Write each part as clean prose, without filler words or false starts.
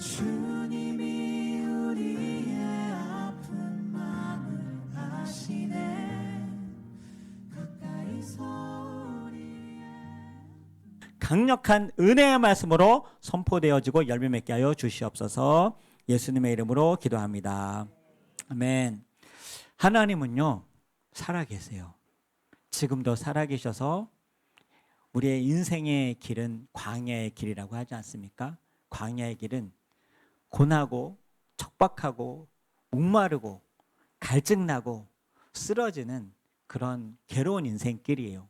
주님이 우리의 아픈 마음을 아시네. 가까이서 우리의 강력한 은혜의 말씀으로 선포되어지고 열매 맺게 하여 주시옵소서. 예수님의 이름으로 기도합니다. 아멘. 하나님은요 살아계세요. 지금도 살아계셔서 우리의 인생의 길은 광야의 길이라고 하지 않습니까? 광야의 길은 고나고 척박하고 목마르고 갈증나고 쓰러지는 그런 괴로운 인생길이에요.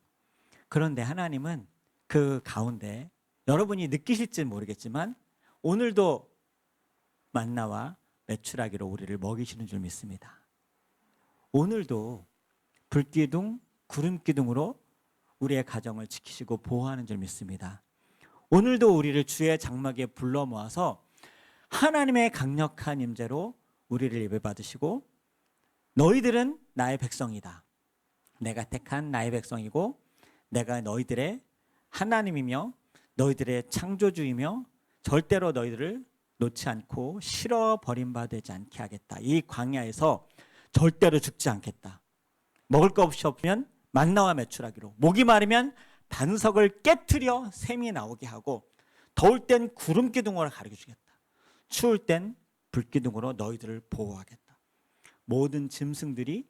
그런데 하나님은 그 가운데 여러분이 느끼실지 모르겠지만 오늘도 만나와 메추라기로 우리를 먹이시는 줄 믿습니다. 오늘도 불기둥, 구름기둥으로 우리의 가정을 지키시고 보호하는 줄 믿습니다. 오늘도 우리를 주의 장막에 불러 모아서 하나님의 강력한 임재로 우리를 예배받으시고 너희들은 나의 백성이다. 내가 택한 나의 백성이고 내가 너희들의 하나님이며 너희들의 창조주이며 절대로 너희들을 놓지 않고 실어 버림받지 않게 하겠다. 이 광야에서 절대로 죽지 않겠다. 먹을 것 없이 없으면 만나와 메추라기로, 목이 마르면 반석을 깨트려 샘이 나오게 하고, 더울 땐 구름기둥으로 가르쳐주겠다. 추울 땐 불기둥으로 너희들을 보호하겠다. 모든 짐승들이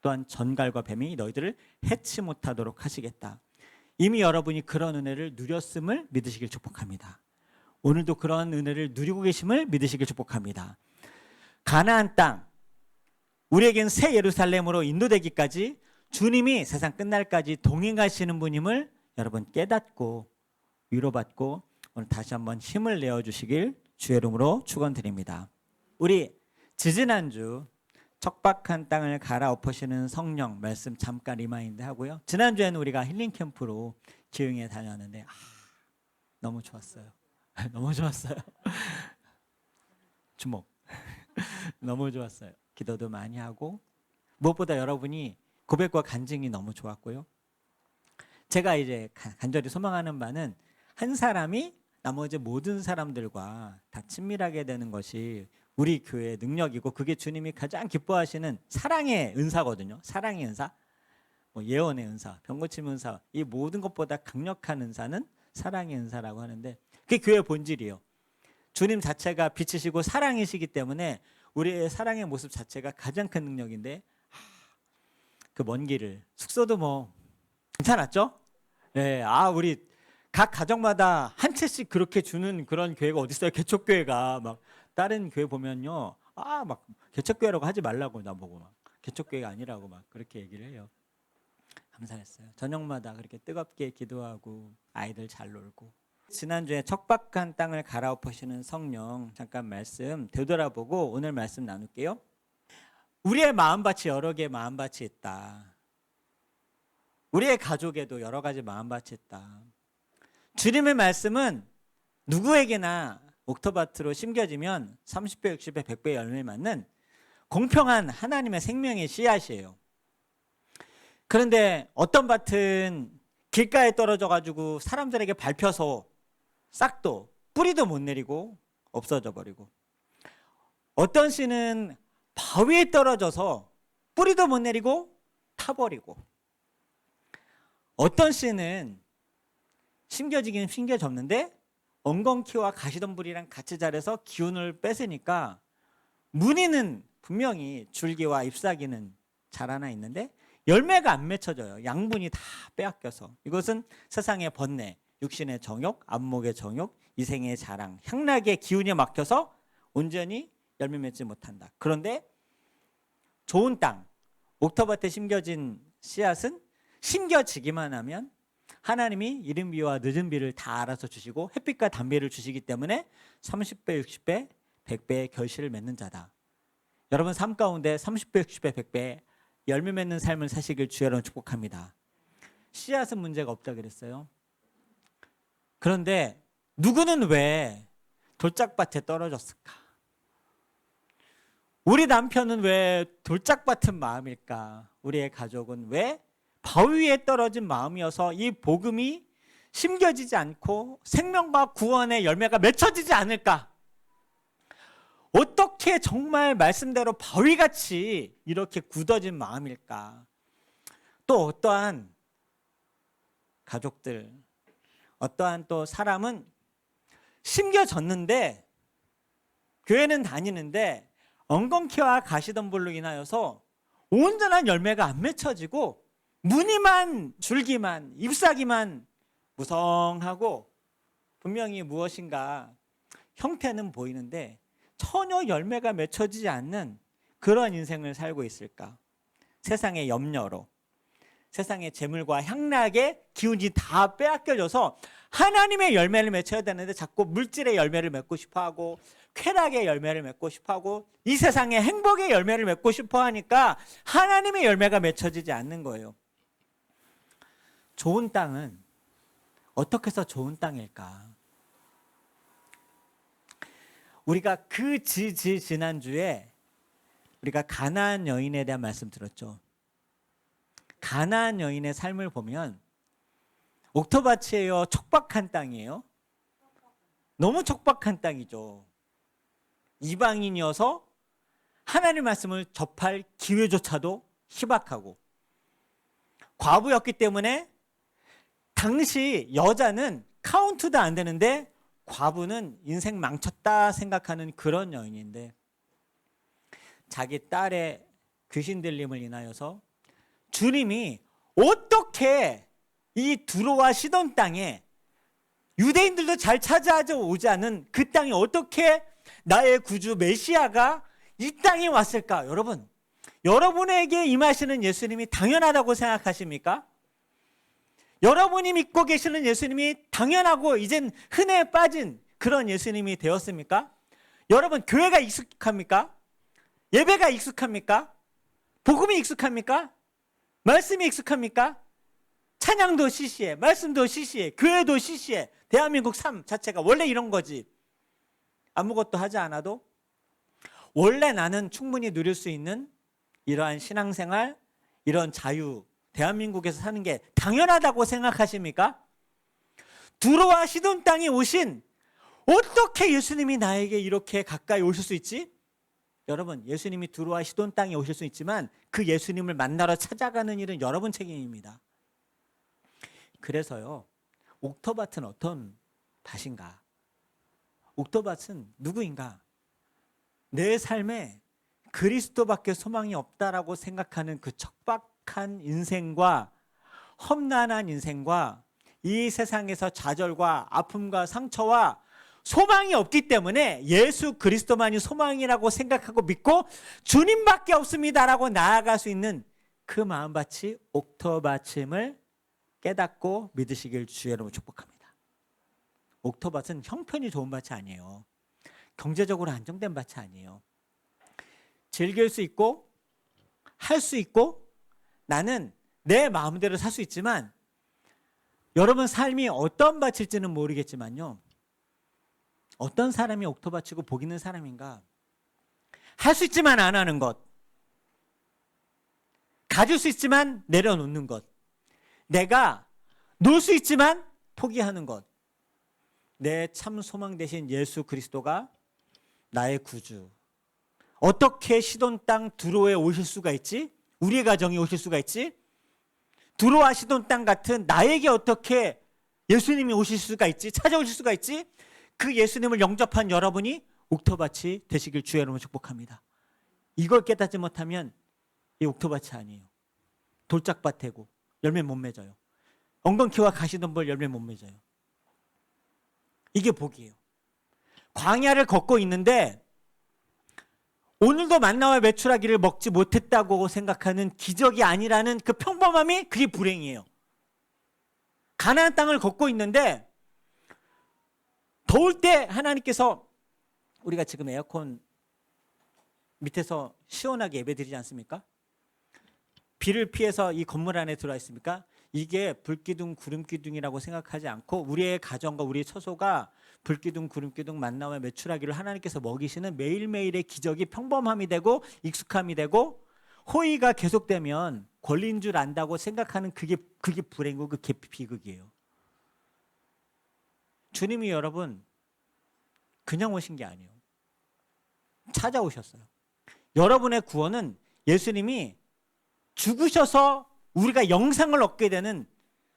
또한 전갈과 뱀이 너희들을 해치 못하도록 하시겠다. 이미 여러분이 그런 은혜를 누렸음을 믿으시길 축복합니다. 오늘도 그런 은혜를 누리고 계심을 믿으시길 축복합니다. 가나안 땅, 우리에겐 새 예루살렘으로 인도되기까지 주님이 세상 끝날까지 동행하시는 분임을 여러분 깨닫고 위로받고 오늘 다시 한번 힘을 내어주시길 주의 이름으로 축원드립니다. 우리 지지난주 척박한 땅을 갈아엎으시는 성령 말씀 잠깐 리마인드 하고요. 지난주에는 우리가 힐링 캠프로 기흥에 다녔는데 너무 좋았어요. 너무 좋았어요. 주목. 너무 좋았어요. 기도도 많이 하고 무엇보다 여러분이 고백과 간증이 너무 좋았고요. 제가 이제 간절히 소망하는 바는 한 사람이 나머지 모든 사람들과 다 친밀하게 되는 것이 우리 교회의 능력이고 그게 주님이 가장 기뻐하시는 사랑의 은사거든요. 사랑의 은사, 뭐 예언의 은사, 병 고침 은사, 이 모든 것보다 강력한 은사는 사랑의 은사라고 하는데 그게 교회의 본질이에요. 주님 자체가 빛이시고 사랑이시기 때문에 우리의 사랑의 모습 자체가 가장 큰 능력인데 그 먼 길을 숙소도 뭐 괜찮았죠? 네, 우리 각 가정마다 한 채씩 그렇게 주는 그런 교회가 어디 있어요? 개척교회가 막 다른 교회 보면요, 막 개척교회라고 하지 말라고 나보고 막 개척교회가 아니라고 막 그렇게 얘기를 해요. 감사했어요. 저녁마다 그렇게 뜨겁게 기도하고 아이들 잘 놀고. 지난주에 척박한 땅을 갈아엎으시는 성령 잠깐 말씀 되돌아보고 오늘 말씀 나눌게요. 우리의 마음밭이 여러 개의 마음밭이 있다. 우리의 가족에도 여러 가지 마음밭이 있다. 주님의 말씀은 누구에게나 옥토밭으로 심겨지면 30배, 60배, 100배 열매 맺는 공평한 하나님의 생명의 씨앗이에요. 그런데 어떤 밭은 길가에 떨어져 가지고 사람들에게 밟혀서 싹도 뿌리도 못 내리고 없어져 버리고, 어떤 씨는 바위에 떨어져서 뿌리도 못 내리고 타버리고, 어떤 씨는 심겨지긴 심겨졌는데 엉겅퀴와 가시덤불이랑 같이 자라서 기운을 뺏으니까 무늬는 분명히 줄기와 잎사귀는 자라나 있는데 열매가 안 맺혀져요. 양분이 다 빼앗겨서. 이것은 세상의 번뇌, 육신의 정욕, 안목의 정욕, 이생의 자랑, 향락의 기운이 막혀서 온전히 열매 맺지 못한다. 그런데 좋은 땅, 옥토밭에 심겨진 씨앗은 심겨지기만 하면 하나님이 이른 비와 늦은 비를 다 알아서 주시고 햇빛과 담비를 주시기 때문에 30배, 60배, 100배의 결실을 맺는 자다. 여러분 삶 가운데 30배, 60배, 100배 열매 맺는 삶을 사시길 주여로 축복합니다. 씨앗은 문제가 없다 그랬어요. 그런데 누구는 왜 돌짝밭에 떨어졌을까? 우리 남편은 왜 돌짝밭은 마음일까? 우리의 가족은 왜 바위 위에 떨어진 마음이어서 이 복음이 심겨지지 않고 생명과 구원의 열매가 맺혀지지 않을까? 어떻게 정말 말씀대로 바위같이 이렇게 굳어진 마음일까? 또 어떠한 가족들, 어떠한 또 사람은 심겨졌는데 교회는 다니는데 엉겅퀴와 가시덤불로 인하여서 온전한 열매가 안 맺혀지고 무늬만 줄기만 잎사귀만 무성하고 분명히 무엇인가 형태는 보이는데 전혀 열매가 맺혀지지 않는 그런 인생을 살고 있을까? 세상의 염려로, 세상의 재물과 향락의 기운이 다 빼앗겨져서 하나님의 열매를 맺혀야 되는데 자꾸 물질의 열매를 맺고 싶어하고 쾌락의 열매를 맺고 싶어하고 이 세상의 행복의 열매를 맺고 싶어하니까 하나님의 열매가 맺혀지지 않는 거예요. 좋은 땅은 어떻게 해서 좋은 땅일까? 우리가 지난주에 우리가 가나안 여인에 대한 말씀 들었죠. 가나안 여인의 삶을 보면 옥토밭이에요? 척박한 땅이에요? 너무 척박한 땅이죠. 이방인이어서 하나님 말씀을 접할 기회조차도 희박하고 과부였기 때문에 당시 여자는 카운트도 안 되는데 과부는 인생 망쳤다 생각하는 그런 여인인데 자기 딸의 귀신 들림을 인하여서 주님이 어떻게 이 두로와 시돈 땅에 유대인들도 잘 찾아오지 않은 그 땅에 어떻게 나의 구주 메시아가 이 땅에 왔을까? 여러분, 여러분에게 임하시는 예수님이 당연하다고 생각하십니까? 여러분이 믿고 계시는 예수님이 당연하고 이젠 흔해 빠진 그런 예수님이 되었습니까? 여러분, 교회가 익숙합니까? 예배가 익숙합니까? 복음이 익숙합니까? 말씀이 익숙합니까? 찬양도 시시해, 말씀도 시시해, 교회도 시시해. 대한민국 삶 자체가 원래 이런 거지. 아무것도 하지 않아도 원래 나는 충분히 누릴 수 있는 이러한 신앙생활, 이런 자유, 대한민국에서 사는 게 당연하다고 생각하십니까? 두로와 시돈 땅에 오신 어떻게 예수님이 나에게 이렇게 가까이 오실 수 있지? 여러분, 예수님이 두로와 시돈 땅에 오실 수 있지만 그 예수님을 만나러 찾아가는 일은 여러분 책임입니다. 그래서요, 옥토밭은 어떤 밭인가? 옥토밭은 누구인가? 내 삶에 그리스도밖에 소망이 없다라고 생각하는 그 척박한 인생과 험난한 인생과 이 세상에서 좌절과 아픔과 상처와 소망이 없기 때문에 예수 그리스도만이 소망이라고 생각하고 믿고 주님밖에 없습니다라고 나아갈 수 있는 그 마음밭이 옥토밭임을 깨닫고 믿으시길 주의 이름으로 축복합니다. 옥토밭은 형편이 좋은 밭이 아니에요. 경제적으로 안정된 밭이 아니에요. 즐길 수 있고 할 수 있고 나는 내 마음대로 살 수 있지만 여러분 삶이 어떤 밭일지는 모르겠지만요. 어떤 사람이 옥토밭이고 복 있는 사람인가? 할 수 있지만 안 하는 것. 가질 수 있지만 내려놓는 것. 내가 놀 수 있지만 포기하는 것. 내 참 소망 되신 예수 그리스도가 나의 구주. 어떻게 시돈 땅 두로에 오실 수가 있지? 우리의 가정에 오실 수가 있지? 두로와 시돈 땅 같은 나에게 어떻게 예수님이 오실 수가 있지? 찾아오실 수가 있지? 그 예수님을 영접한 여러분이 옥토밭이 되시길 주의 이름으로 축복합니다. 이걸 깨닫지 못하면 이 옥토밭이 아니에요. 돌짝밭 되고 열매 못 맺어요. 엉겅퀴와 가시덤불 열매 못 맺어요. 이게 복이에요. 광야를 걷고 있는데 오늘도 만나와 메추라기를 먹지 못했다고 생각하는 기적이 아니라는 그 평범함이 그게 불행이에요. 가나안 땅을 걷고 있는데 더울 때 하나님께서 우리가 지금 에어컨 밑에서 시원하게 예배드리지 않습니까? 비를 피해서 이 건물 안에 들어와 있습니까? 이게 불기둥 구름기둥이라고 생각하지 않고 우리의 가정과 우리의 처소가 불기둥 구름기둥 만나와 메추라기를 하나님께서 먹이시는 매일매일의 기적이 평범함이 되고 익숙함이 되고 호의가 계속되면 권리인 줄 안다고 생각하는 그게 불행이고 그게 비극이에요. 주님이 여러분 그냥 오신 게 아니에요. 찾아오셨어요. 여러분의 구원은 예수님이 죽으셔서 우리가 영생을 얻게 되는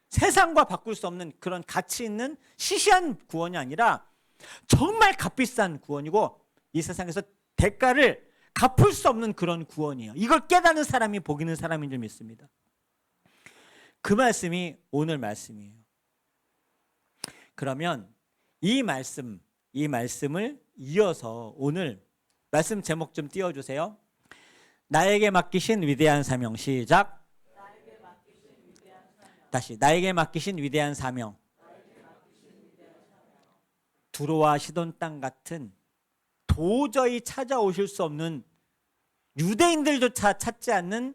세상과 바꿀 수 없는 그런 가치 있는 시시한 구원이 아니라 정말 값비싼 구원이고 이 세상에서 대가를 갚을 수 없는 그런 구원이에요. 이걸 깨닫는 사람이 복 있는 사람인 줄 믿습니다. 그 말씀이 오늘 말씀이에요. 그러면 이 말씀을 이어서 오늘 말씀 제목 좀 띄워주세요. 나에게 맡기신 위대한 사명. 시작. 다시 나에게 맡기신 위대한 사명. 두로와 시돈 땅 같은 도저히 찾아오실 수 없는 유대인들조차 찾지 않는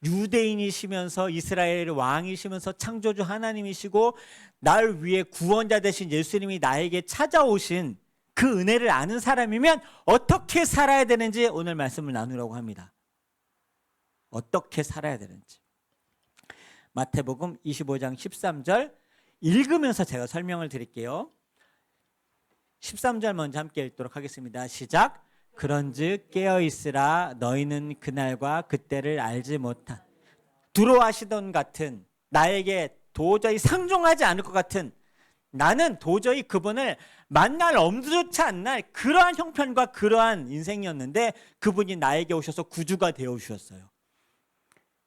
유대인이시면서 이스라엘의 왕이시면서 창조주 하나님이시고 날 위해 구원자 되신 예수님이 나에게 찾아오신 그 은혜를 아는 사람이면 어떻게 살아야 되는지 오늘 말씀을 나누려고 합니다. 어떻게 살아야 되는지. 마태복음 25장 13절 읽으면서 제가 설명을 드릴게요. 13절 먼저 함께 읽도록 하겠습니다. 시작. 그런즉 깨어있으라. 너희는 그날과 그때를 알지 못한 두로와 시돈 같은 나에게 도저히 상종하지 않을 것 같은 나는 도저히 그분을 만날 엄두조차 안 날 그러한 형편과 그러한 인생이었는데 그분이 나에게 오셔서 구주가 되어 주셨어요.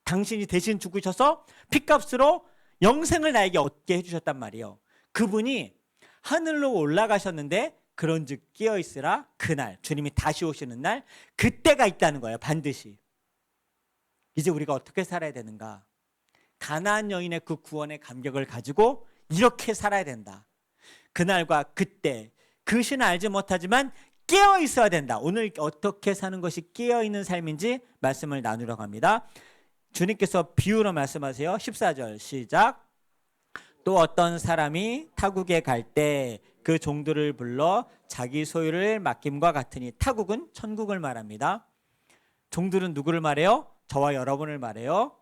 당신이 대신 죽으셔서 핏값으로 영생을 나에게 얻게 해주셨단 말이에요. 그분이 하늘로 올라가셨는데 그런즉 깨어있으라. 그날 주님이 다시 오시는 날 그때가 있다는 거예요. 반드시. 이제 우리가 어떻게 살아야 되는가. 가나안 여인의 그 구원의 감격을 가지고 이렇게 살아야 된다. 그날과 그때 그 시는 알지 못하지만 깨어 있어야 된다. 오늘 어떻게 사는 것이 깨어 있는 삶인지 말씀을 나누려고 합니다. 주님께서 비유로 말씀하세요. 14절 시작. 또 어떤 사람이 타국에 갈 때 그 종들을 불러 자기 소유를 맡김과 같으니 타국은 천국을 말합니다. 종들은 누구를 말해요? 저와 여러분을 말해요.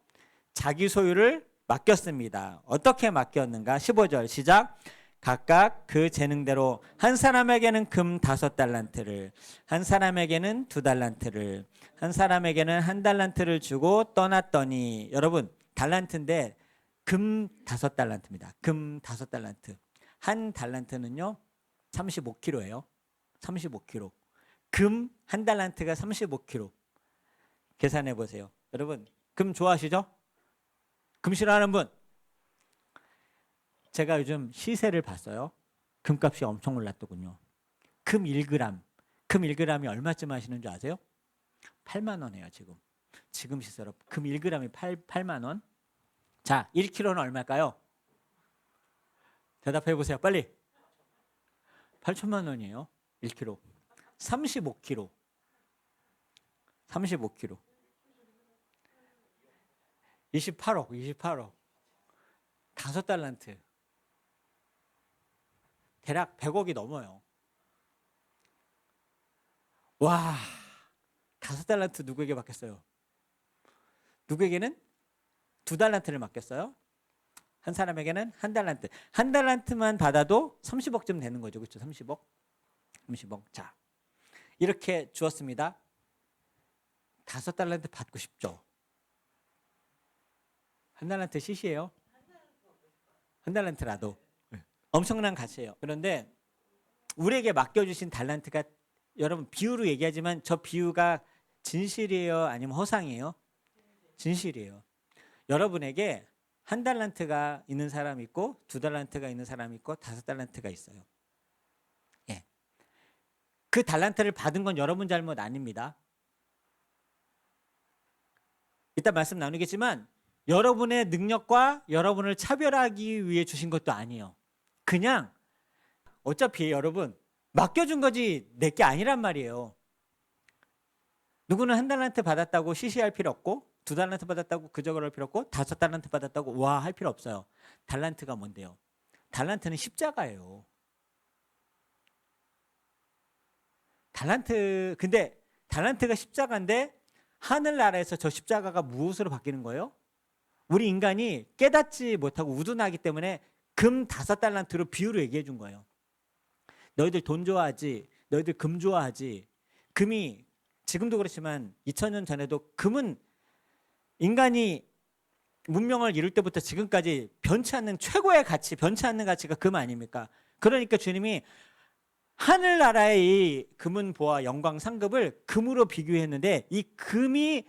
자기 소유를 맡겼습니다. 어떻게 맡겼는가? 15절 시작. 각각 그 재능대로 한 사람에게는 금 5달란트를, 한 사람에게는 2달란트를, 한 사람에게는 1달란트를 주고 떠났더니 여러분 달란트인데 금 5달란트입니다. 금 5달란트. 한 달란트는요 35kg예요. 35kg. 금 1달란트가 35kg. 계산해 보세요. 여러분 금 좋아하시죠? 금 싫어하는 분? 제가 요즘 시세를 봤어요. 금값이 엄청 올랐더군요. 금 1g. 금 1g이 얼마쯤 하시는 줄 아세요? 8만 원이에요 지금. 지금 시세로 금 1g이 8만 원. 자, 1kg는 얼마일까요? 대답해 보세요. 빨리. 8천만 원이에요. 1kg. 35kg. 35kg. 28억. 5달란트. 대략 100억이 넘어요. 와, 5달란트 누구에게 맡겼어요? 누구에게는 2달란트를 맡겼어요. 한 사람에게는 1달란트. 1달란트만 받아도 30억쯤 되는 거죠. 그렇죠? 30억. 자, 이렇게 주었습니다. 5달란트 받고 싶죠? 1달란트 시시해요. 1달란트라도 엄청난 가치예요. 그런데 우리에게 맡겨주신 달란트가 여러분 비유로 얘기하지만 저 비유가 진실이에요? 아니면 허상이에요? 진실이에요. 여러분에게 1달란트가 있는 사람이 있고 2달란트가 있는 사람이 있고 5달란트가 있어요. 예. 그 달란트를 받은 건 여러분 잘못 아닙니다. 이따 말씀 나누겠지만 여러분의 능력과 여러분을 차별하기 위해 주신 것도 아니에요. 그냥 어차피 여러분 맡겨준 거지 내 게 아니란 말이에요. 누구는 1달란트 받았다고 시시할 필요 없고 2달란트 받았다고 그저 그럴 필요 없고 5달란트 받았다고 와 할 필요 없어요. 달란트가 뭔데요? 달란트는 십자가예요. 근데 달란트가 십자가인데 하늘나라에서 저 십자가가 무엇으로 바뀌는 거예요? 우리 인간이 깨닫지 못하고 우둔하기 때문에 금 5달란트로 비유로 얘기해 준 거예요. 너희들 돈 좋아하지? 너희들 금 좋아하지? 금이 지금도 그렇지만 2000년 전에도 금은 인간이 문명을 이룰 때부터 지금까지 변치 않는 최고의 가치, 변치 않는 가치가 금 아닙니까? 그러니까 주님이 하늘나라의 이 금은 보화 영광 상급을 금으로 비교했는데 이 금이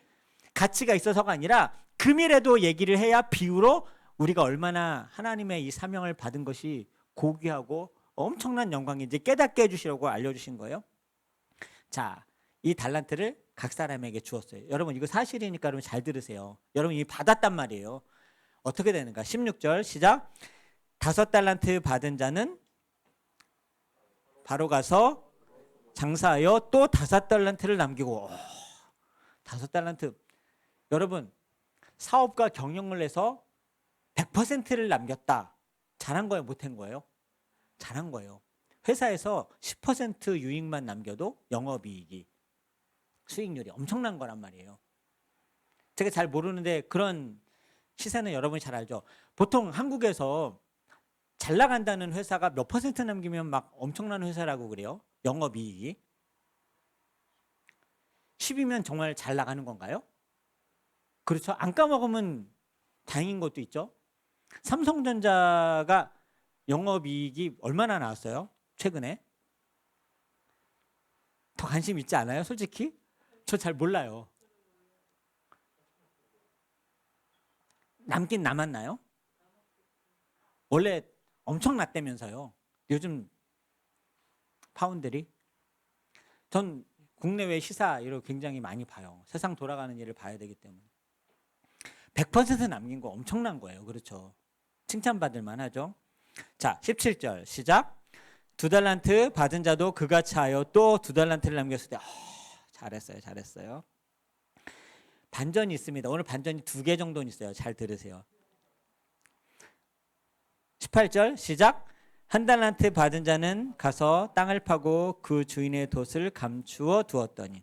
가치가 있어서가 아니라 금이라도 얘기를 해야 비유로 우리가 얼마나 하나님의 이 사명을 받은 것이 고귀하고 엄청난 영광인지 깨닫게 해주시려고 알려주신 거예요. 자, 이 달란트를 각 사람에게 주었어요. 여러분 이거 사실이니까 여러분 잘 들으세요. 여러분 이미 받았단 말이에요. 어떻게 되는가? 16절 시작. 5달란트 받은 자는 바로 가서 장사하여 또 5달란트를 남기고 5달란트. 여러분 사업과 경영을 해서 100%를 남겼다. 잘한 거예요? 못한 거예요? 잘한 거예요. 회사에서 10% 유익만 남겨도 영업이익이 수익률이 엄청난 거란 말이에요. 제가 잘 모르는데 그런 시세는 여러분이 잘 알죠. 보통 한국에서 잘 나간다는 회사가 몇 퍼센트 남기면 막 엄청난 회사라고 그래요. 영업이익이 10이면 정말 잘 나가는 건가요? 그렇죠. 안 까먹으면 다행인 것도 있죠. 삼성전자가 영업이익이 얼마나 나왔어요? 최근에? 더 관심 있지 않아요? 솔직히? 저 잘 몰라요. 남긴 남았나요? 원래 엄청 났다면서요. 요즘 파운드리. 전 국내외 시사 이런 굉장히 많이 봐요. 세상 돌아가는 일을 봐야 되기 때문에. 100% 남긴 거 엄청난 거예요. 그렇죠. 칭찬받을 만하죠. 자, 17절 시작. 2달란트 받은 자도 그같이 하여 또 2달란트를 남겼을 때 잘했어요. 반전이 있습니다. 오늘 반전이 2개 정도는 있어요. 잘 들으세요. 18절 시작. 1달란트 받은 자는 가서 땅을 파고 그 주인의 돛을 감추어 두었더니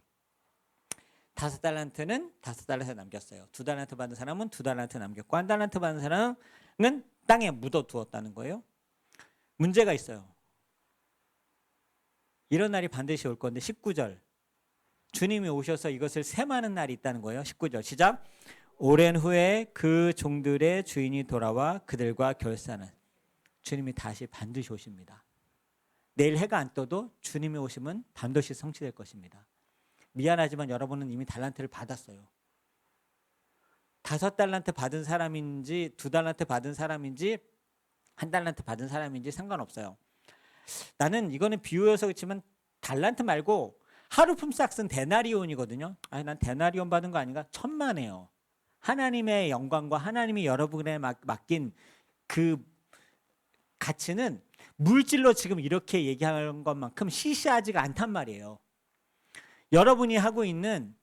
5달란트는 5달란트 남겼어요. 2달란트 받은 사람은 2달란트 남겼고 1달란트 받은 사람은 땅에 묻어 두었다는 거예요. 문제가 있어요. 이런 날이 반드시 올 건데 19절 주님이 오셔서 이것을 셈하는 날이 있다는 거예요. 19절 시작. 오랜 후에 그 종들의 주인이 돌아와 그들과 결산은. 주님이 다시 반드시 오십니다. 내일 해가 안 떠도 주님이 오시면 반드시 성취될 것입니다. 미안하지만 여러분은 이미 달란트를 받았어요. 5달란트 받은 사람인지 2달란트 받은 사람인지 1달란트 받은 사람인지 상관없어요. 나는 이거는 비유여서 그렇지만 달란트 말고 하루 품삯은 데나리온이거든요. 아니 난 데나리온 받은 거 아닌가? 천만에요. 하나님의 영광과 하나님이 여러분에 맡긴 그 가치는 물질로 지금 이렇게 얘기하는 것만큼 시시하지가 않단 말이에요. 여러분이 하고 있는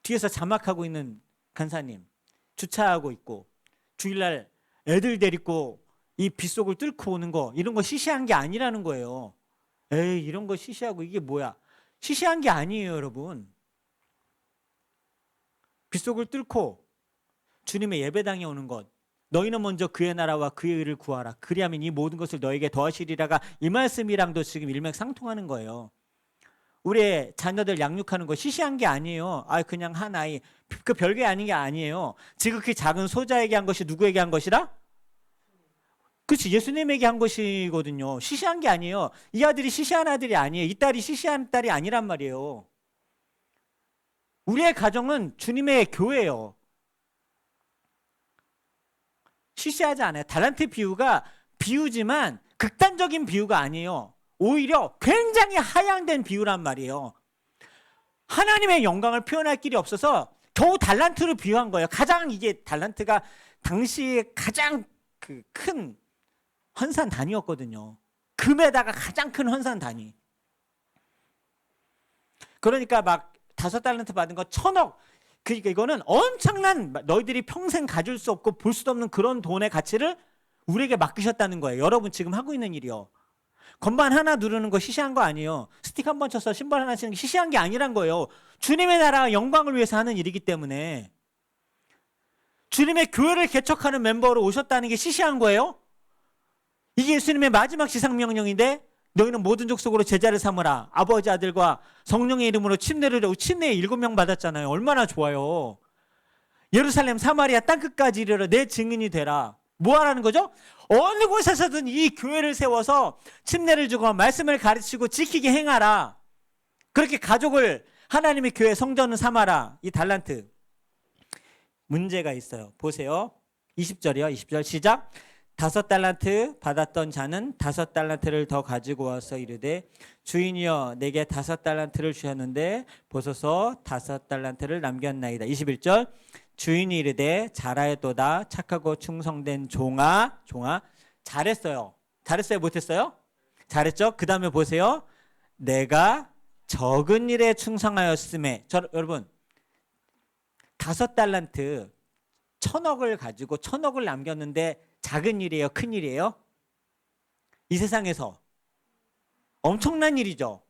뒤에서 자막하고 있는 간사님 주차하고 있고 주일날 애들 데리고 이 빗속을 뚫고 오는 거 이런 거 시시한 게 아니라는 거예요. 에이 이런 거 시시하고 이게 뭐야. 시시한 게 아니에요 여러분. 빗속을 뚫고 주님의 예배당에 오는 것 너희는 먼저 그의 나라와 그의 의를 구하라. 그리하면 이 모든 것을 너에게 더하시리라가 이 말씀이랑도 지금 일맥상통하는 거예요. 우리의 자녀들 양육하는 거 시시한 게 아니에요. 그냥 한 아이 그 별게 아닌 게 아니에요. 지극히 작은 소자에게 한 것이 누구에게 한 것이라? 그렇지 예수님에게 한 것이거든요. 시시한 게 아니에요. 이 아들이 시시한 아들이 아니에요. 이 딸이 시시한 딸이 아니란 말이에요. 우리의 가정은 주님의 교회예요. 시시하지 않아요. 달란트 비유가 비유지만 극단적인 비유가 아니에요. 오히려 굉장히 하향된 비유란 말이에요. 하나님의 영광을 표현할 길이 없어서 겨우 달란트로 비유한 거예요. 가장 이게 달란트가 당시에 가장 큰 헌산 단위였거든요. 금에다가 가장 큰 헌산 단위. 그러니까 막 5달란트 받은 거 1,000억. 그러니까 이거는 엄청난 너희들이 평생 가질 수 없고 볼 수도 없는 그런 돈의 가치를 우리에게 맡기셨다는 거예요. 여러분 지금 하고 있는 일이요. 건반 하나 누르는 거 시시한 거 아니에요. 스틱 한 번 쳐서 신발 하나 신는 게 시시한 게 아니란 거예요. 주님의 나라 영광을 위해서 하는 일이기 때문에 주님의 교회를 개척하는 멤버로 오셨다는 게 시시한 거예요. 이게 예수님의 마지막 지상명령인데 너희는 모든 족속으로 제자를 삼으라. 아버지 아들과 성령의 이름으로 침례를 주고 침례에 7명 받았잖아요. 얼마나 좋아요. 예루살렘 사마리아 땅끝까지 이르러 내 증인이 되라. 뭐 하라는 거죠? 어느 곳에서든 이 교회를 세워서 침례를 주고 말씀을 가르치고 지키게 행하라. 그렇게 가족을 하나님의 교회 성전을 삼아라. 이 달란트. 문제가 있어요. 보세요. 20절이요. 20절 시작. 5달란트 받았던 자는 5달란트를 더 가지고 와서 이르되 주인이여 내게 5달란트를 주셨는데 보소서 5달란트를 남겼나이다. 21절 주인이 이르되 잘하였도다 착하고 충성된 종아. 잘했어요. 잘했어요? 못했어요? 잘했죠? 그 다음에 보세요. 내가 적은 일에 충성하였음에. 여러분 5달란트 1,000억을 가지고 1,000억을 남겼는데 작은 일이에요? 큰 일이에요? 이 세상에서 엄청난 일이죠.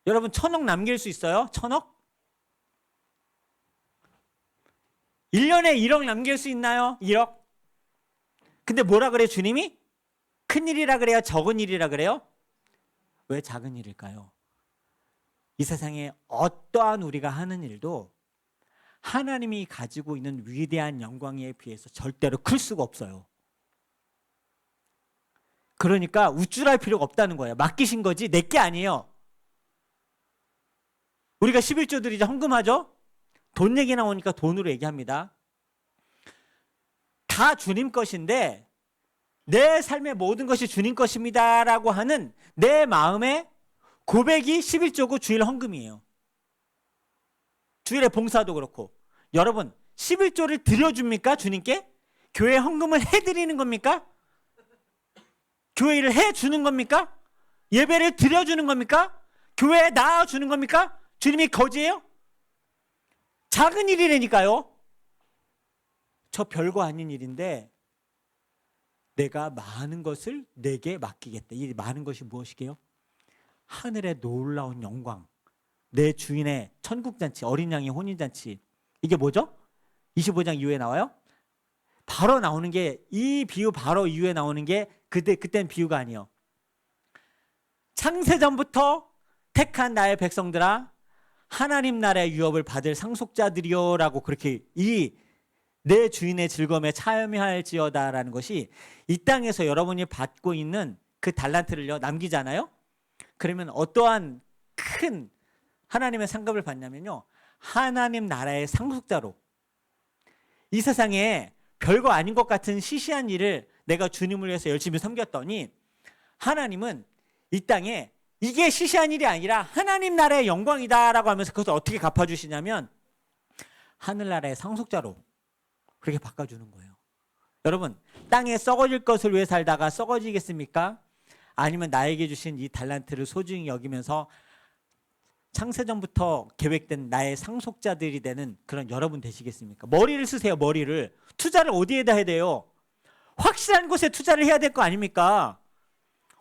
여러분 1,000억 남길 수 있어요? 1,000억? 1년에 1억 남길 수 있나요? 1억? 근데 뭐라 그래요 주님이? 큰 일이라 그래요? 적은 일이라 그래요? 왜 작은 일일까요? 이 세상에 어떠한 우리가 하는 일도 하나님이 가지고 있는 위대한 영광에 비해서 절대로 클 수가 없어요. 그러니까 우쭐할 필요가 없다는 거예요. 맡기신 거지 내 게 아니에요. 우리가 11조 드리자 헌금하죠? 돈 얘기 나오니까 돈으로 얘기합니다. 다 주님 것인데 내 삶의 모든 것이 주님 것입니다 라고 하는 내 마음의 고백이 11조고 주일 헌금이에요. 주일에 봉사도 그렇고. 여러분 11조를 드려줍니까 주님께? 교회 헌금을 해드리는 겁니까? 교회 일을 해주는 겁니까? 예배를 드려주는 겁니까? 교회에 나와주는 겁니까? 주님이 거지예요? 작은 일이라니까요. 저 별거 아닌 일인데 내가 많은 것을 내게 맡기겠다. 이 많은 것이 무엇이게요? 하늘의 놀라운 영광, 내 주인의 천국잔치, 어린 양의 혼인잔치. 이게 뭐죠? 25장 이후에 나와요? 바로 나오는 게 이 비유 바로 이후에 나오는 게 그땐 비유가 아니에요. 창세전부터 택한 나의 백성들아 하나님 나라의 유업을 받을 상속자들이요 라고 그렇게 이 내 주인의 즐거움에 참여할지어다라는 것이 이 땅에서 여러분이 받고 있는 그 달란트를요 남기잖아요. 그러면 어떠한 큰 하나님의 상급을 받냐면요 하나님 나라의 상속자로 이 세상에 별거 아닌 것 같은 시시한 일을 내가 주님을 위해서 열심히 섬겼더니 하나님은 이 땅에 이게 시시한 일이 아니라 하나님 나라의 영광이다라고 하면서 그것을 어떻게 갚아주시냐면 하늘나라의 상속자로 그렇게 바꿔주는 거예요. 여러분 땅에 썩어질 것을 위해 살다가 썩어지겠습니까? 아니면 나에게 주신 이 달란트를 소중히 여기면서 창세전부터 계획된 나의 상속자들이 되는 그런 여러분 되시겠습니까? 머리를 쓰세요. 머리를. 투자를 어디에다 해야 돼요? 확실한 곳에 투자를 해야 될 거 아닙니까?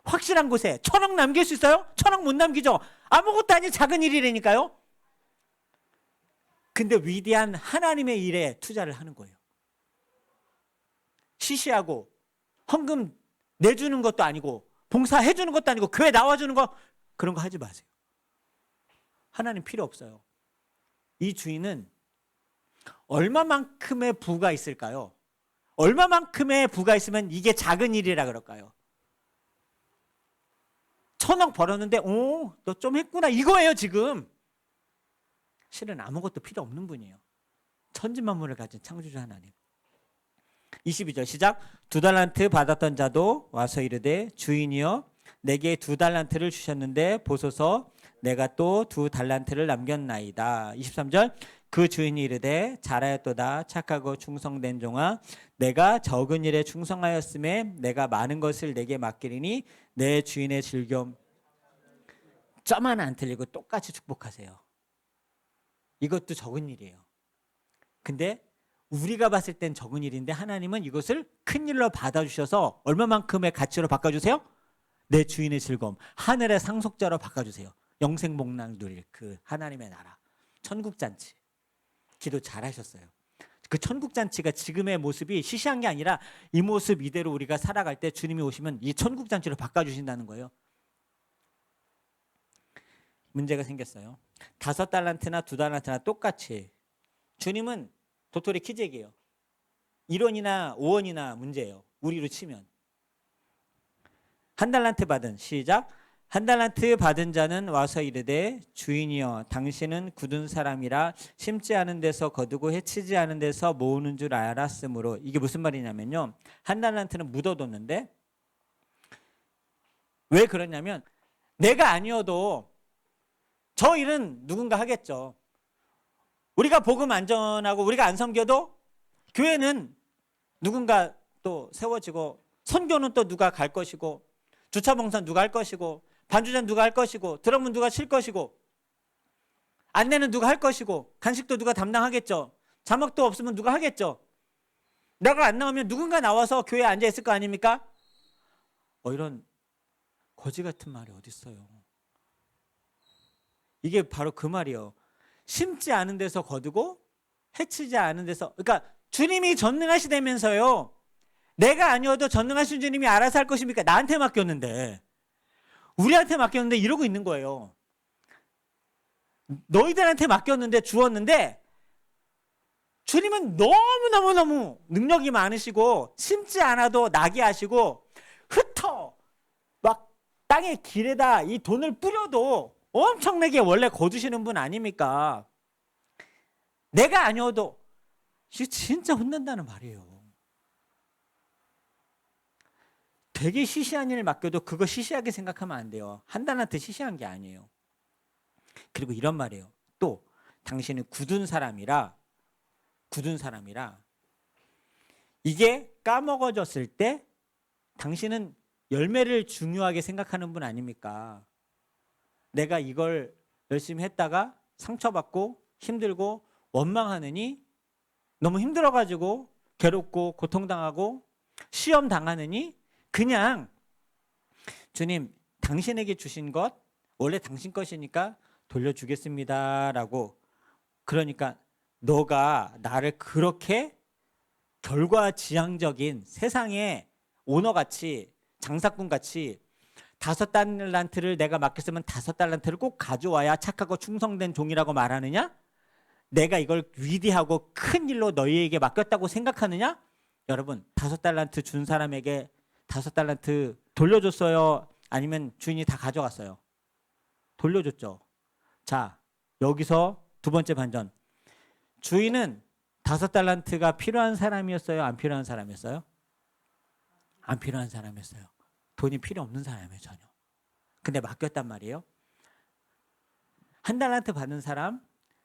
확실한 곳에. 1,000억 남길 수 있어요? 1,000억 못 남기죠. 아무것도 아닌 작은 일이라니까요. 근데 위대한 하나님의 일에 투자를 하는 거예요. 시시하고 헌금 내주는 것도 아니고 봉사해주는 것도 아니고 교회 나와주는 거 그런 거 하지 마세요. 하나님 필요 없어요. 이 주인은 얼마만큼의 부가 있을까요? 얼마만큼의 부가 있으면 이게 작은 일이라 그럴까요? 1,000억 벌었는데 너 좀 했구나 이거예요 지금. 실은 아무것도 필요 없는 분이에요. 천지만물을 가진 창조주 하나님. 22절 시작. 2달란트 받았던 자도 와서 이르되 주인이여 내게 2달란트를 주셨는데 보소서 내가 또 2달란트를 남겼나이다. 23절 그 주인이 이르되 잘하였도다 착하고 충성된 종아 내가 적은 일에 충성하였음에 내가 많은 것을 내게 맡기리니 내 주인의 즐거움 점 하나 안 틀리고 똑같이 축복하세요. 이것도 적은 일이에요. 근데 우리가 봤을 땐 적은 일인데 하나님은 이것을 큰 일로 받아주셔서 얼마만큼의 가치로 바꿔주세요? 내 주인의 즐거움 하늘의 상속자로 바꿔주세요. 영생복락 누릴 그 하나님의 나라 천국잔치. 기도 잘하셨어요. 그 천국잔치가 지금의 모습이 시시한 게 아니라 이 모습 이대로 우리가 살아갈 때 주님이 오시면 이 천국잔치로 바꿔주신다는 거예요. 문제가 생겼어요. 5달란트나 2달란트나 똑같이 주님은 도토리 키재기예요. 1원이나 5원이나 문제예요. 우리로 치면. 1달란트 받은 시작. 1달란트 받은 자는 와서 이르되 주인이여 당신은 굳은 사람이라 심지 않은 데서 거두고 해치지 않은 데서 모으는 줄 알았으므로. 이게 무슨 말이냐면요, 1달란트는 묻어뒀는데 왜 그러냐면 내가 아니어도 저 일은 누군가 하겠죠. 우리가 복음 안 전하고 우리가 안 섬겨도 교회는 누군가 또 세워지고, 선교는 또 누가 갈 것이고, 주차봉사 누가 할 것이고, 반주전 누가 할 것이고, 드럼은 누가 칠 것이고, 안내는 누가 할 것이고, 간식도 누가 담당하겠죠. 자막도 없으면 누가 하겠죠. 내가 안 나오면 누군가 나와서 교회에 앉아 있을 거 아닙니까? 이런 거지 같은 말이 어디 있어요. 이게 바로 그 말이에요. 심지 않은 데서 거두고 해치지 않은 데서. 그러니까 주님이 전능하시다면서요. 내가 아니어도 전능하신 주님이 알아서 할 것입니까? 나한테 맡겼는데, 우리한테 맡겼는데 이러고 있는 거예요. 너희들한테 맡겼는데, 주었는데 주님은 너무너무너무 능력이 많으시고 심지 않아도 나게 하시고 흩어 막 땅의 길에다 이 돈을 뿌려도 엄청나게 원래 거두시는 분 아닙니까? 내가 아니어도. 이게 진짜 혼난다는 말이에요. 되게 시시한 일 맡겨도 그거 시시하게 생각하면 안 돼요. 1달란트 시시한 게 아니에요. 그리고 이런 말이에요. 또 당신은 굳은 사람이라 이게 까먹어졌을 때 당신은 열매를 중요하게 생각하는 분 아닙니까? 내가 이걸 열심히 했다가 상처받고 힘들고 원망하느니, 너무 힘들어가지고 괴롭고 고통당하고 시험 당하느니 그냥 주님 당신에게 주신 것 원래 당신 것이니까 돌려주겠습니다 라고. 그러니까 너가 나를 그렇게 결과지향적인 세상의 오너같이, 장사꾼같이 5달란트를 내가 맡겼으면 5달란트를 꼭 가져와야 착하고 충성된 종이라고 말하느냐? 내가 이걸 위대하고 큰 일로 너희에게 맡겼다고 생각하느냐? 여러분, 5달란트 준 사람에게 5달란트 돌려줬어요? 아니면 주인이 다 가져갔어요? 돌려줬죠. 자, 여기서 두 번째 반전. 주인은 5달란트가 필요한 사람이었어요? 안 필요한 사람이었어요? 안 필요한 사람이었어요. 돈이 필요 없는 사람이에요, 전혀. 근데 맡겼단 말이에요. 1달란트 받은 사람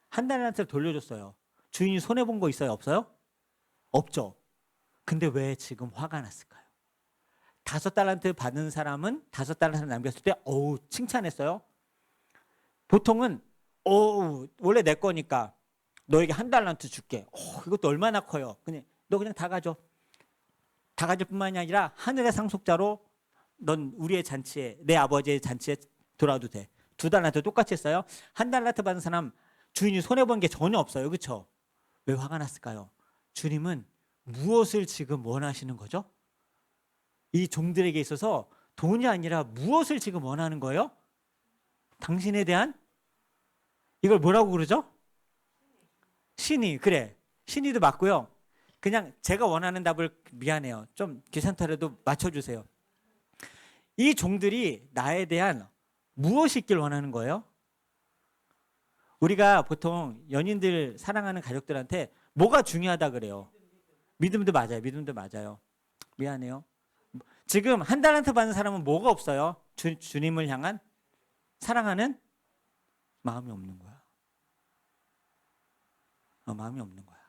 1달란트를 돌려줬어요. 주인이 손해본 거 있어요? 없어요? 없죠. 근데 왜 지금 화가 났을까요? 5달란트 받은 사람은 5달란트 남겼을 때 어우 칭찬했어요. 보통은 원래 내 거니까 너에게 1달란트 줄게. 이것도 얼마나 커요. 너 그냥 다 가져. 다 가질 뿐만이 아니라 하늘의 상속자로 넌 우리의 잔치에, 내 아버지의 잔치에 돌아와도 돼. 2달란트 똑같이 했어요. 1달란트 받은 사람 주인이 손해본 게 전혀 없어요. 그렇죠? 왜 화가 났을까요? 주님은 무엇을 지금 원하시는 거죠? 이 종들에게 있어서 돈이 아니라 무엇을 지금 원하는 거예요? 당신에 대한, 이걸 뭐라고 그러죠? 신의. 그래, 신의도 맞고요. 그냥 제가 원하는 답을, 미안해요, 좀 귀찮더라도 맞춰주세요. 이 종들이 나에 대한 무엇이 있길 원하는 거예요? 우리가 보통 연인들, 사랑하는 가족들한테 뭐가 중요하다 그래요? 믿음도 맞아요. 믿음도 맞아요. 미안해요. 지금 1달란트 받는 사람은 뭐가 없어요? 주님을 향한 사랑하는 마음이 없는 거야. 마음이 없는 거야.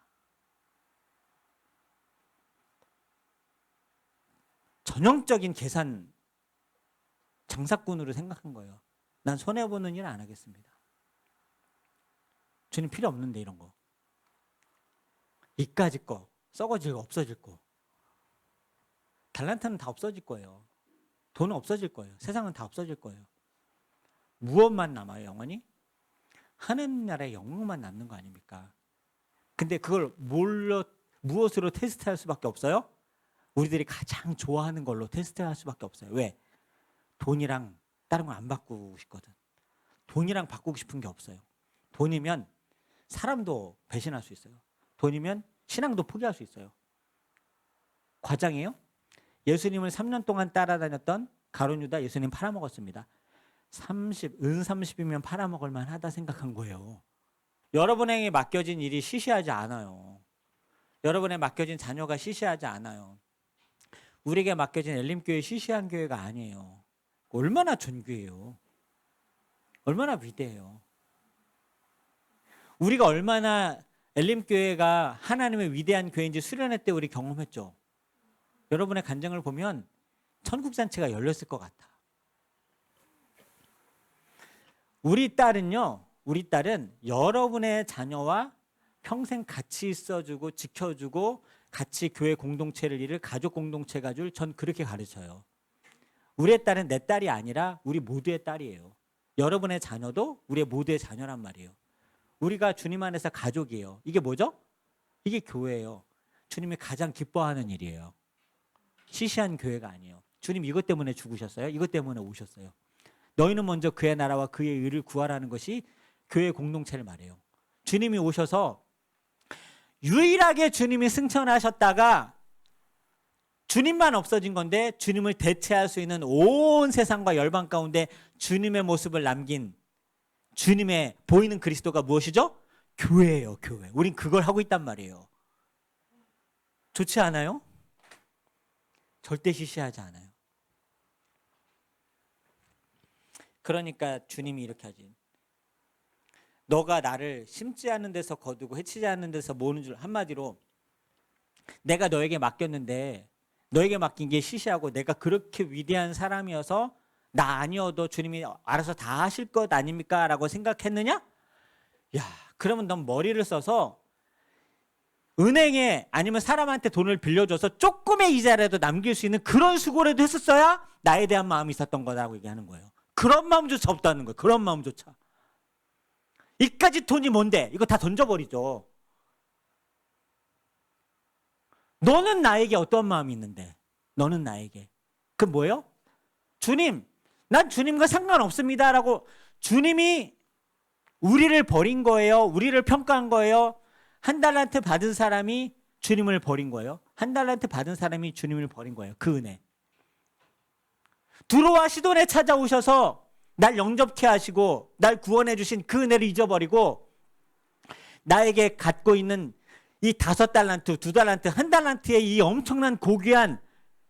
전형적인 계산 장사꾼으로 생각한 거예요. 난 손해보는 일 안 하겠습니다. 주님 필요 없는데 이런 거. 이까짓 거, 썩어질 거, 없어질 거. 달란트는 다 없어질 거예요. 돈은 없어질 거예요. 세상은 다 없어질 거예요. 무엇만 남아요, 영원히? 하늘나라의 영광만 남는 거 아닙니까? 근데 그걸 무엇으로 테스트할 수밖에 없어요? 우리들이 가장 좋아하는 걸로 테스트할 수밖에 없어요. 왜? 돈이랑 다른 거 안 바꾸고 싶거든. 돈이랑 바꾸고 싶은 게 없어요. 돈이면 사람도 배신할 수 있어요. 돈이면 신앙도 포기할 수 있어요. 과장이에요? 예수님을 3년 동안 따라다녔던 가룟 유다 예수님 팔아먹었습니다. 은 30이면 팔아먹을 만하다 생각한 거예요. 여러분에게 맡겨진 일이 시시하지 않아요. 여러분에게 맡겨진 자녀가 시시하지 않아요. 우리에게 맡겨진 엘림교회 시시한 교회가 아니에요. 얼마나 존귀해요. 얼마나 위대해요. 우리가 얼마나 엘림교회가 하나님의 위대한 교회인지 수련회 때 우리 경험했죠. 여러분의 간증을 보면 천국잔치가 열렸을 것 같아. 우리 딸은 여러분의 자녀와 평생 같이 있어주고 지켜주고 같이 교회 공동체를 이룰 가족 공동체가 줄 전 그렇게 가르쳐요. 우리의 딸은 내 딸이 아니라 우리 모두의 딸이에요. 여러분의 자녀도 우리의 모두의 자녀란 말이에요. 우리가 주님 안에서 가족이에요. 이게 뭐죠? 이게 교회예요. 주님이 가장 기뻐하는 일이에요. 시시한 교회가 아니에요. 주님 이것 때문에 죽으셨어요. 이것 때문에 오셨어요. 너희는 먼저 그의 나라와 그의 의를 구하라는 것이 교회 공동체를 말해요. 주님이 오셔서 유일하게 주님이 승천하셨다가 주님만 없어진 건데 주님을 대체할 수 있는 온 세상과 열방 가운데 주님의 모습을 남긴 주님의 보이는 그리스도가 무엇이죠? 교회예요. 교회. 우린 그걸 하고 있단 말이에요. 좋지 않아요? 절대 시시하지 않아요. 그러니까 주님이 이렇게 하지. 너가 나를 심지 않는 데서 거두고 해치지 않는 데서 모으는 줄. 한마디로 내가 너에게 맡겼는데 너에게 맡긴 게 시시하고 내가 그렇게 위대한 사람이어서 나 아니어도 주님이 알아서 다 하실 것 아닙니까? 라고 생각했느냐? 야, 그러면 넌 머리를 써서 은행에 아니면 사람한테 돈을 빌려줘서 조금의 이자라도 남길 수 있는 그런 수고라도 했었어야 나에 대한 마음이 있었던 거라고 얘기하는 거예요. 그런 마음조차 없다는 거예요. 그런 마음조차. 이까지 돈이 뭔데? 이거 다 던져버리죠. 너는 나에게 어떤 마음이 있는데? 너는 나에게. 그 뭐예요? 주님, 난 주님과 상관없습니다. 라고 주님이 우리를 버린 거예요. 우리를 평가한 거예요. 한 달란트 받은 사람이 주님을 버린 거예요. 한 달란트 받은 사람이 주님을 버린 거예요. 그 은혜. 두로와 시돈에 찾아오셔서 날 영접케 하시고 날 구원해 주신 그 은혜를 잊어버리고 나에게 갖고 있는 이 5달란트, 2달란트, 1달란트의 이 엄청난 고귀한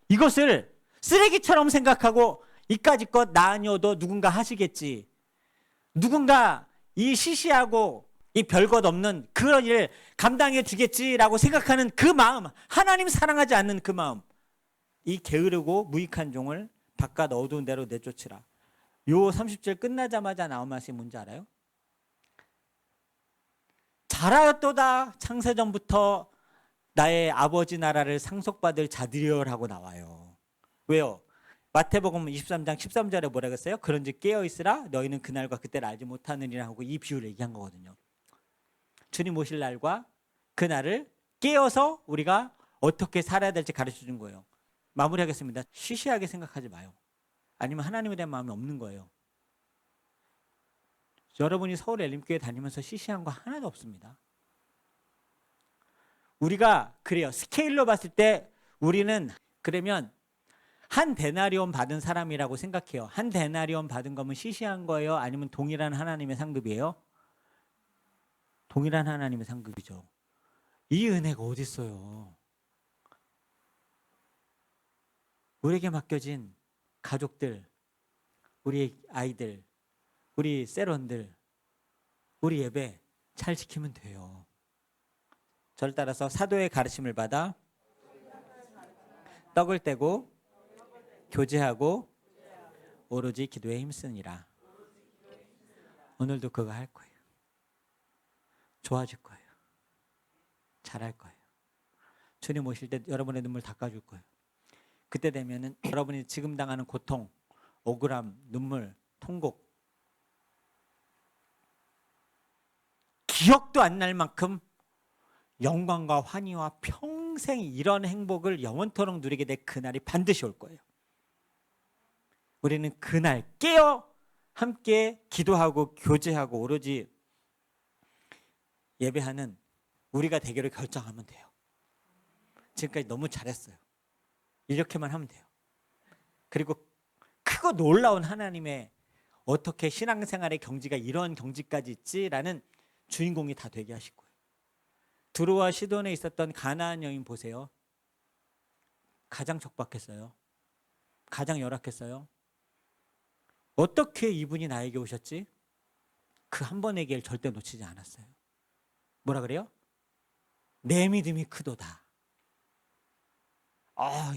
이것을 쓰레기처럼 생각하고 이까짓 것 나 아니어도 누군가 하시겠지. 누군가 이 시시하고 이 별것 없는 그런 일을 감당해 주겠지라고 생각하는 그 마음, 하나님 사랑하지 않는 그 마음, 이 게으르고 무익한 종을 바깥 어두운 데로 내쫓으라. 요 30절 끝나자마자 나온 말씀이 뭔지 알아요? 잘하였도다 창세전부터 나의 아버지 나라를 상속받을 자들이여라고 나와요. 왜요? 마태복음 23장 13절에 뭐라고 했어요? 그런즉 깨어있으라 너희는 그날과 그때를 알지 못하느니라 하고 이 비유를 얘기한 거거든요. 주님 오실 날과 그날을 깨어서 우리가 어떻게 살아야 될지 가르쳐 준 거예요. 마무리하겠습니다. 시시하게 생각하지 마요. 아니면 하나님에 대한 마음이 없는 거예요. 여러분이 서울 엘림교회 다니면서 시시한 거 하나도 없습니다. 우리가 그래요. 스케일로 봤을 때 우리는 그러면 한 데나리온 받은 사람이라고 생각해요. 한 데나리온 받은 거면 시시한 거예요? 아니면 동일한 하나님의 상급이에요? 동일한 하나님의 상급이죠. 이 은혜가 어디 있어요? 우리에게 맡겨진 가족들, 우리 아이들, 우리 세런들, 우리 예배 잘 지키면 돼요. 저를 따라서 사도의 가르침을 받아 떡을 떼고 교제하고 오로지 기도에 힘쓰니라. 오늘도 그거 할 거예요. 좋아질 거예요. 잘할 거예요. 주님 오실 때 여러분의 눈물 닦아줄 거예요. 그때 되면은 여러분이 지금 당하는 고통, 억울함, 눈물, 통곡 기억도 안 날 만큼 영광과 환희와 평생 이런 행복을 영원토록 누리게 될 그날이 반드시 올 거예요. 우리는 그날 깨어 함께 기도하고 교제하고 오로지 예배하는 우리가 되기를 결정하면 돼요. 지금까지 너무 잘했어요. 이렇게만 하면 돼요. 그리고 크고 놀라운 하나님의 어떻게 신앙생활의 경지가 이런 경지까지 있지라는 주인공이 다 되게 하실 거예요. 두로와 시돈에 있었던 가나안 여인 보세요. 가장 척박했어요. 가장 열악했어요. 어떻게 이분이 나에게 오셨지? 그 한 번의 기회를 절대 놓치지 않았어요. 뭐라 그래요? 내 믿음이 크도다.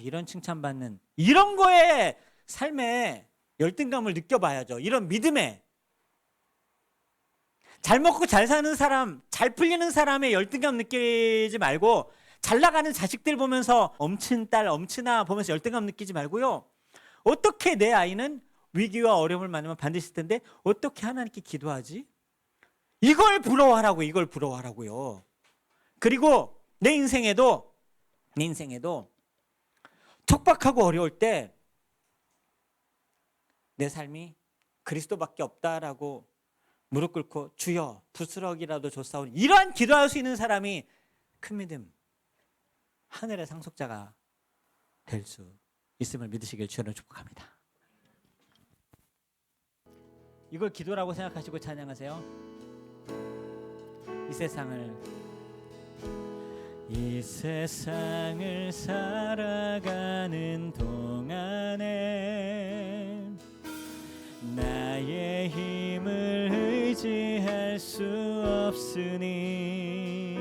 이런 칭찬받는 이런 거에 삶에 열등감을 느껴봐야죠. 이런 믿음에 잘 먹고 잘 사는 사람, 잘 풀리는 사람의 열등감 느끼지 말고 잘 나가는 자식들 보면서 엄친 딸, 엄친아 보면서 열등감 느끼지 말고요. 어떻게 내 아이는 위기와 어려움을 만나면 반드시 있을 텐데 어떻게 하나님께 기도하지? 이걸 부러워하라고, 이걸 부러워하라고요. 그리고 내 인생에도 척박하고 어려울 때 내 삶이 그리스도밖에 없다라고 무릎 꿇고 주여 부스럭이라도 줬사오니 이러한 기도할 수 있는 사람이 큰 믿음, 하늘의 상속자가 될 수 있음을 믿으시길 주로 축복합니다. 이걸 기도라고 생각하시고 찬양하세요. 이 세상을 살아가는 동안에 나의 힘을 의지할 수 없으니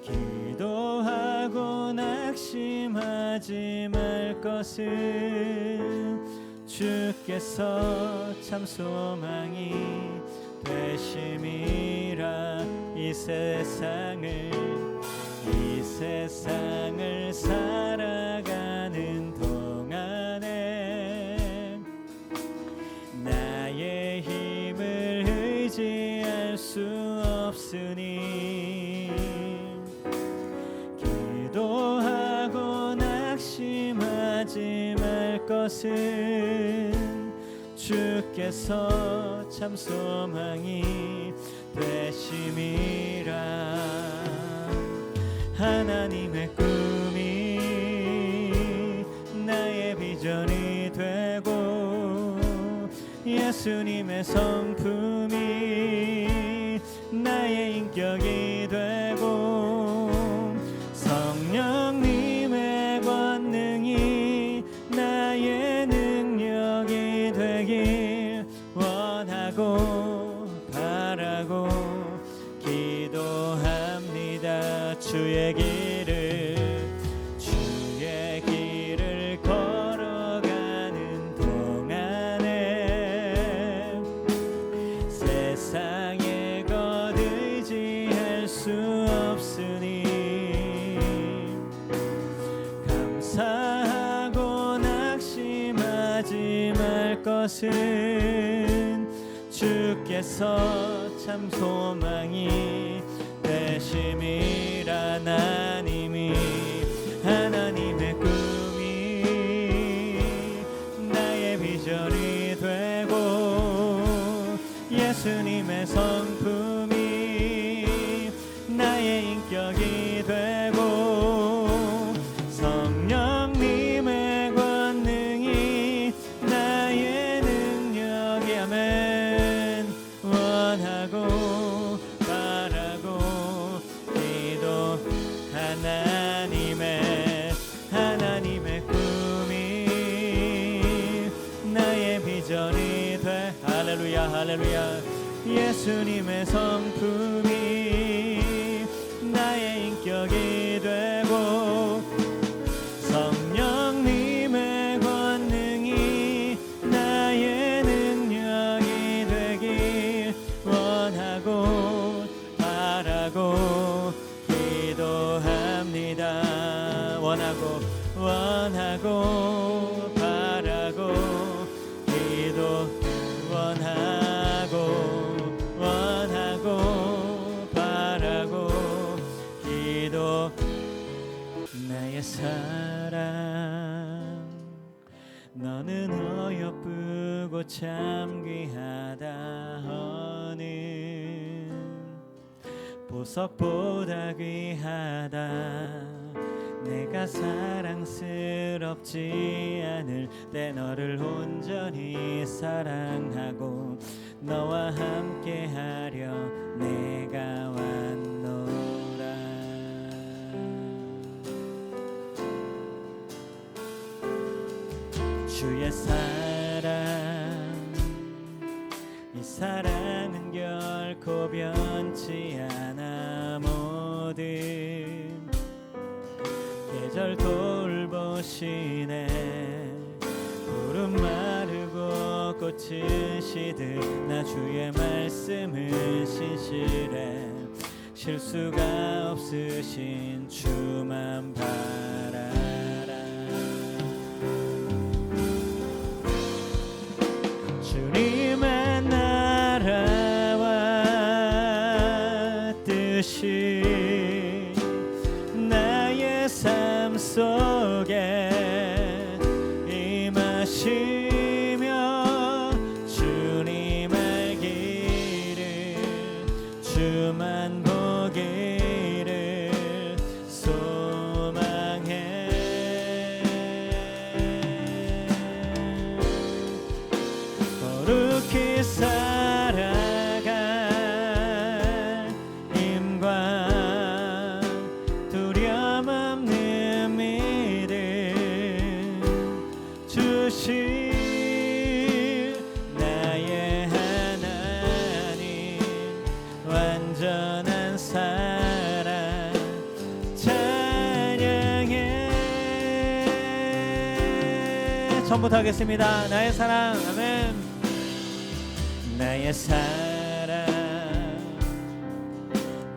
기도하고 낙심하지 말 것을 주께서 참 소망이 되심이라. 이 세상을 살아가는 동안에 나의 힘을 의지할 수 없으니 기도하고 낙심하지 말 것은 주께서 참 소망이 되심이라. 하나님의 꿈이 나의 비전이 되고 예수님의 성품이 나의 인격이 되고 성령님의 권능이 나의 능력이 되길 원하고 바라고 기도합니다. 주의 길을 걸어가는 동안에 세상의 것 의지할 수 없으니 감사하고 낙심하지 말 것은 주께서 참 소망이 되심이라. 하나님의 꿈이 나의 비전이 되고 예수님의 성품이 나의 인격이 되고 성령님의 권능이 나의 능력이 아멘 원하고 바라고 기도 하나님의 꿈이 나의 비전이 돼. 할렐루야 할렐루야. 예수님의 성품이 나의 인격이 되고 성령님의 권능이 나의 능력이 되길 원하고 바라고 기도합니다. 원하고 바라고 원하고 바라고 기도. 나의 사랑 너는 어여쁘고 아프고 참 귀하다. 어느 보석보다 귀하다. 내가 사랑스럽지 않을 때 너를 온전히 사랑하고 너와 함께하려 내가 왔노라. 주의 사랑, 이 사랑은 결코 변치 않아. 모든 계절 돌보시네. 푸른 마르고 꽃은 시들 나 주의 말씀을 신실해. 실수가 없으신 주만 바라라. 주님의 나라와 뜻이 나의 삶 속에 임하시며 주님 알기를 주만 보기를 소망해. 거룩히 살아갈 힘과 두려움 없는 믿음 주실 나의 하나님. 완전한 사랑 찬양해. 전부터 하겠습니다. 나의 사랑. 아멘. 나의 사랑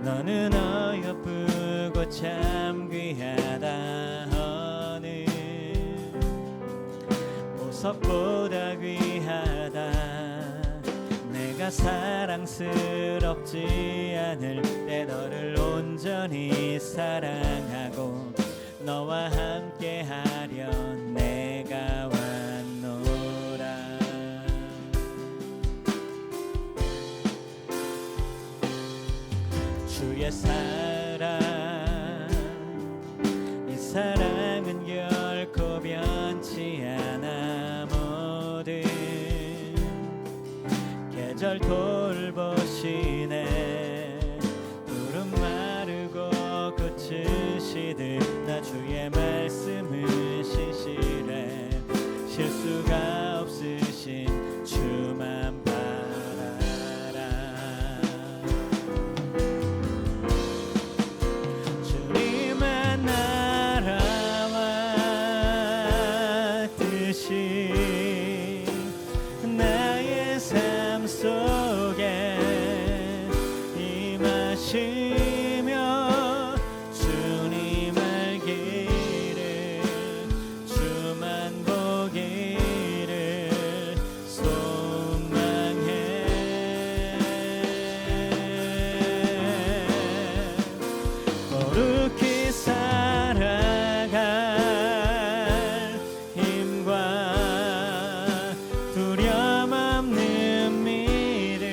너는 어여쁘고 참 귀하다. 어느 보석보다 귀하다. 내가 사랑스럽지 않을 때 너를 온전히 사랑하고 너와 함께하려 내가 왔노라. 주의 사랑, 이 사랑은 결코 변치 않아. 모든 계절 돌보시네. 푸른 마르고 꽃은 시들 나 주의 말씀을 신실해. 실수가 없으신 주만 바라라. 주님의 나라와 뜻이 나의 삶 속에 임하시며 주님 알기를 주만 보기를 소망해. 거룩히 살아갈 힘과 두려움 없는 믿음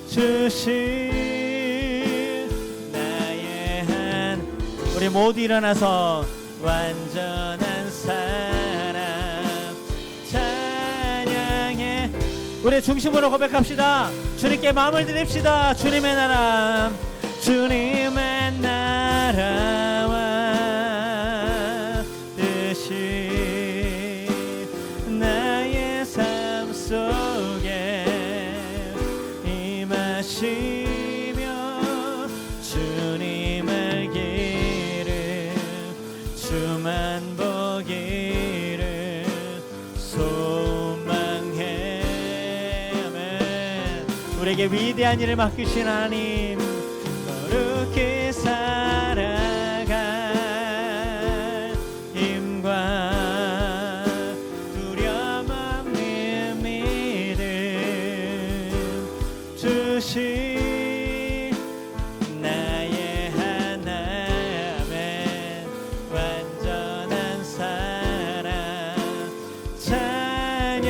주실 나의 한. 우리 모두 일어나서 완전한 사랑 찬양해. 우리 중심으로 고백합시다. 주님께 마음을 드립시다. 주님의 나라, 주님의 나라와 뜻이 나의 삶 속에 임하시며 주님 알기를 주만 보기를 소망해. 아멘. 우리에게 위대한 일을 맡기신 하나님, 거룩히 살아갈 힘과 두려움 없는 믿음 주신 나의 하나님. 완전한 사랑 찬양해.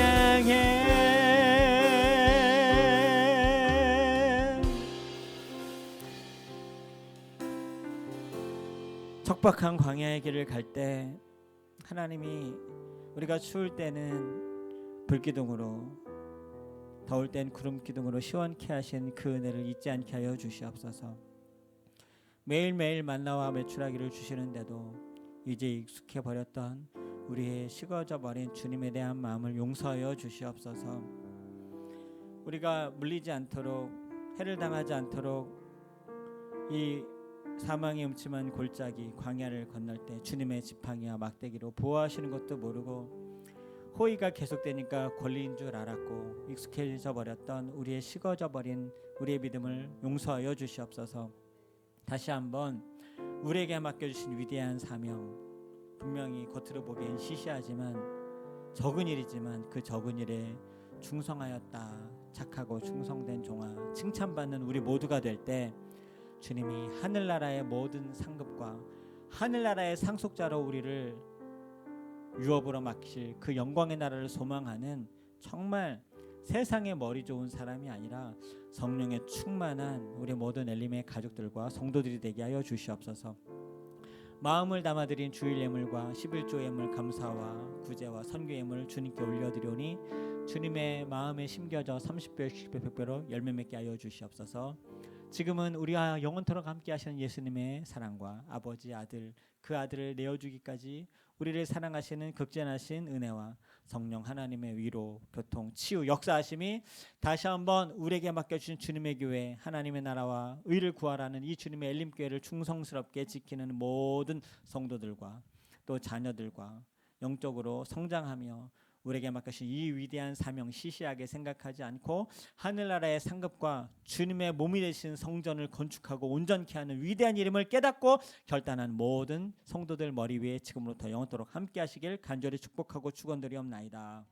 척박한 광야의 길을 갈 때 하나님이 우리가 추울 때는 불기둥으로 더울 땐 구름 기둥으로 시원케 하신 그 은혜를 잊지 않게 하여 주시옵소서. 매일매일 만나와 메추라기를 주시는데도 이제 익숙해 버렸던 우리의 식어져 버린 주님에 대한 마음을 용서하여 주시옵소서. 우리가 물리지 않도록, 해를 당하지 않도록 이 사망의 음침한 골짜기 광야를 건널 때 주님의 지팡이와 막대기로 보호하시는 것도 모르고 호의가 계속되니까 권리인 줄 알았고 익숙해져 버렸던 우리의 식어져 버린 우리의 믿음을 용서하여 주시옵소서. 다시 한번 우리에게 맡겨주신 위대한 사명, 분명히 겉으로 보기엔 시시하지만 적은 일이지만 그 적은 일에 충성하였다, 착하고 충성된 종아, 칭찬받는 우리 모두가 될 때 주님이 하늘나라의 모든 상급과 하늘나라의 상속자로 우리를 유업으로 맡기실 그 영광의 나라를 소망하는 정말 세상에 머리 좋은 사람이 아니라 성령에 충만한 우리 모든 엘림의 가족들과 성도들이 되게 하여 주시옵소서. 마음을 담아드린 주일 예물과 11조 예물 감사와 구제와 선교 예물 주님께 올려드리오니 주님의 마음에 심겨져 30배, 60배, 100배로 열매 맺게 하여 주시옵소서. 지금은 우리와 영원토록 함께 하시는 예수님의 사랑과 아버지, 아들, 그 아들을 내어주기까지 우리를 사랑하시는 극진하신 은혜와 성령 하나님의 위로, 교통, 치유, 역사하심이 다시 한번 우리에게 맡겨주신 주님의 교회, 하나님의 나라와 의를 구하라는 이 주님의 엘림교회를 충성스럽게 지키는 모든 성도들과 또 자녀들과 영적으로 성장하며 우리에게 맡겨주신 이 위대한 사명 시시하게 생각하지 않고 하늘나라의 상급과 주님의 몸이 되신 성전을 건축하고 온전케 하는 위대한 이름을 깨닫고 결단한 모든 성도들 머리 위에 지금부터 영원토록 함께 하시길 간절히 축복하고 축원드리옵나이다.